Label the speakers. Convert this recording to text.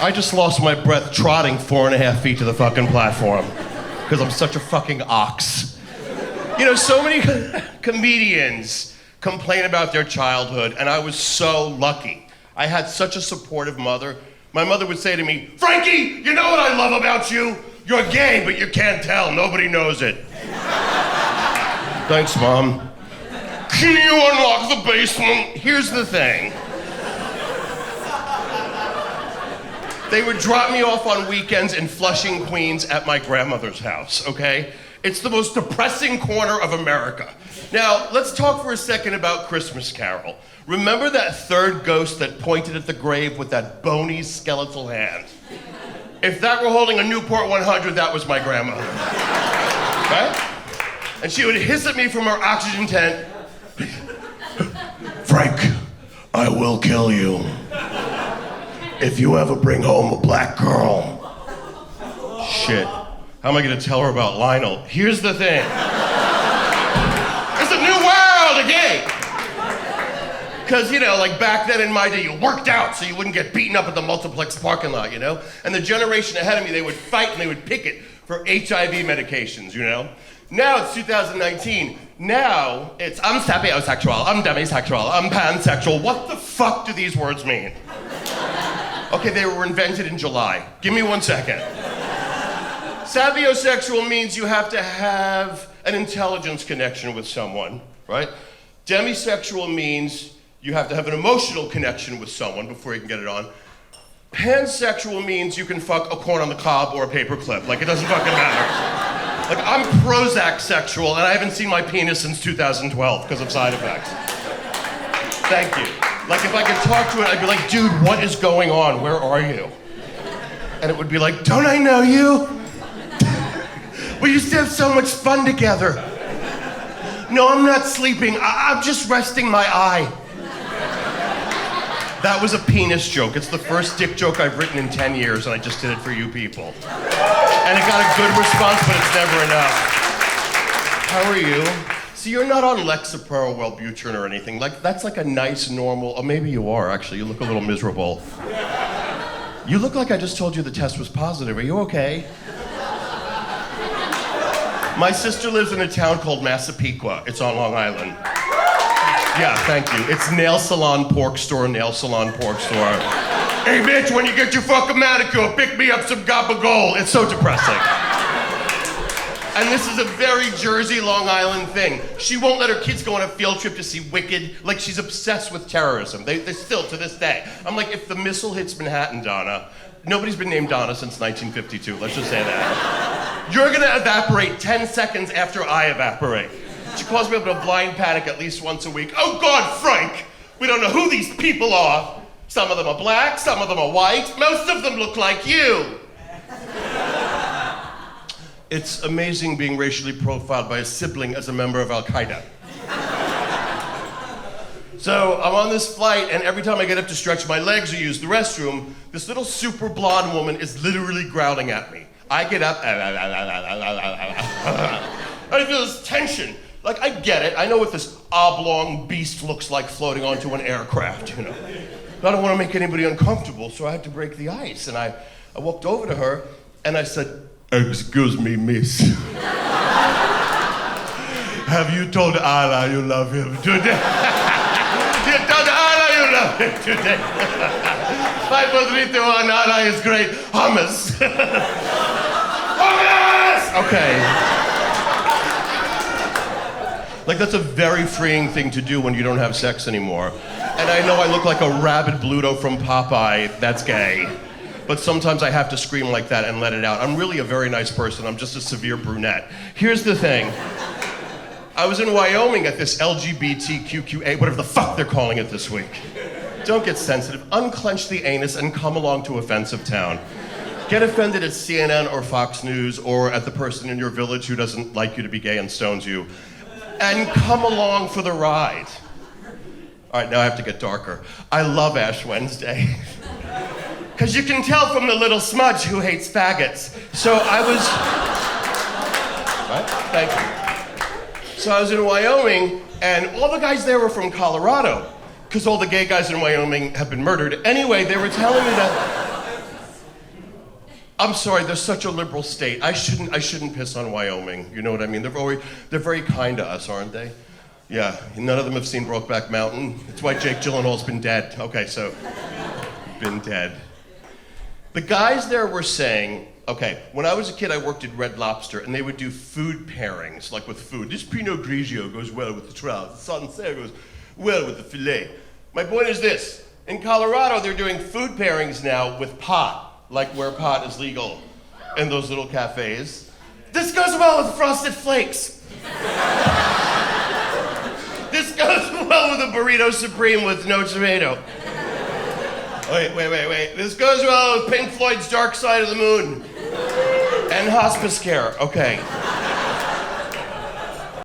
Speaker 1: I just lost my breath trotting 4.5 feet to the fucking platform because I'm such a fucking ox. You know, so many comedians complain about their childhood, and I was so lucky. I had such a supportive mother. My mother would say to me, "Frankie, you know what I love about you? You're gay, but you can't tell. Nobody knows it." Thanks, Mom. Can you unlock the basement? Here's the thing. They would drop me off on weekends in Flushing, Queens at my grandmother's house, okay? It's the most depressing corner of America. Now, let's talk for a second about Christmas Carol. Remember that third ghost that pointed at the grave with that bony skeletal hand? If that were holding a Newport 100, that was my grandmother. Right? And she would hiss at me from her oxygen tent. "Frank, I will kill you if you ever bring home a black girl." Shit. How am I gonna tell her about Lionel? Here's the thing. It's a new world again. Because, you know, like back then in my day, you worked out so you wouldn't get beaten up at the multiplex parking lot, you know? And the generation ahead of me, they would fight and they would picket for HIV medications, you know? Now it's 2019. Now it's, I'm sapiosexual, I'm demisexual, I'm pansexual. What the fuck do these words mean? Okay, they were invented in July. Give me 1 second. Sapiosexual means you have to have an intelligence connection with someone, right? Demisexual means you have to have an emotional connection with someone before you can get it on. Pansexual means you can fuck a corn on the cob or a paperclip. Like, it doesn't fucking matter. Like, I'm Prozac sexual, and I haven't seen my penis since 2012 because of side effects. Thank you. Like, if I could talk to it, I'd be like, "Dude, what is going on? Where are you?" And it would be like, "Don't I know you? We used to have so much fun together." "No, I'm not sleeping. I'm just resting my eye." That was a penis joke. It's the first dick joke I've written in 10 years, and I just did it for you people. And it got a good response, but it's never enough. How are you? See, you're not on Lexapro or Wellbutrin or anything. Like, that's like a nice, normal, or maybe you are, actually. You look a little miserable. You look like I just told you the test was positive. Are you okay? My sister lives in a town called Massapequa. It's on Long Island. Yeah, thank you. It's nail salon, pork store, nail salon, pork store. "Hey, bitch, when you get your fucking manicure, pick me up some gabagool." It's so depressing. And this is a very Jersey, Long Island thing. She won't let her kids go on a field trip to see Wicked. Like, she's obsessed with terrorism. They still, to this day. I'm like, if the missile hits Manhattan, Donna, nobody's been named Donna since 1952. Let's just say that. You're gonna evaporate 10 seconds after I evaporate. She calls me up in a blind panic at least once a week. "Oh God, Frank, we don't know who these people are. Some of them are black, some of them are white. Most of them look like you." It's amazing being racially profiled by a sibling as a member of Al-Qaeda. So I'm on this flight, and every time I get up to stretch my legs or use the restroom, this little super blonde woman is literally growling at me. I get up, I feel this tension. Like, I get it. I know what this oblong beast looks like floating onto an aircraft, you know. But I don't want to make anybody uncomfortable, so I had to break the ice. And I walked over to her, and I said, "Excuse me, miss. Have you told Allah you love him today?" "You told Allah you love him today." "My burrito on Allah is great. Hummus." Hummus! Okay. Like, that's a very freeing thing to do when you don't have sex anymore. And I know I look like a rabid Bluto from Popeye. That's gay. But sometimes I have to scream like that and let it out. I'm really a very nice person. I'm just a severe brunette. Here's the thing. I was in Wyoming at this LGBTQQA, whatever the fuck they're calling it this week. Don't get sensitive. Unclench the anus and come along to Offensive Town. Get offended at CNN or Fox News or at the person in your village who doesn't like you to be gay and stones you. And come along for the ride. All right, now I have to get darker. I love Ash Wednesday. Because you can tell from the little smudge who hates faggots. So I was... Right? Thank you. So I was in Wyoming, and all the guys there were from Colorado, because all the gay guys in Wyoming have been murdered. Anyway, they were telling me that I'm sorry, they're such a liberal state. I shouldn't piss on Wyoming. You know what I mean? They're very kind to us, aren't they? Yeah, none of them have seen Brokeback Mountain. It's why Jake Gyllenhaal's been dead. Okay, so, been dead. The guys there were saying, okay, when I was a kid, I worked at Red Lobster, and they would do food pairings, like with food. This Pinot Grigio goes well with the trout. The Sancerre goes well with the filet. My point is this. In Colorado, they're doing food pairings now with pot, like where pot is legal in those little cafes. This goes well with Frosted Flakes. This goes well with a burrito supreme with no tomato. Wait. This goes well with Pink Floyd's Dark Side of the Moon. And hospice care, okay.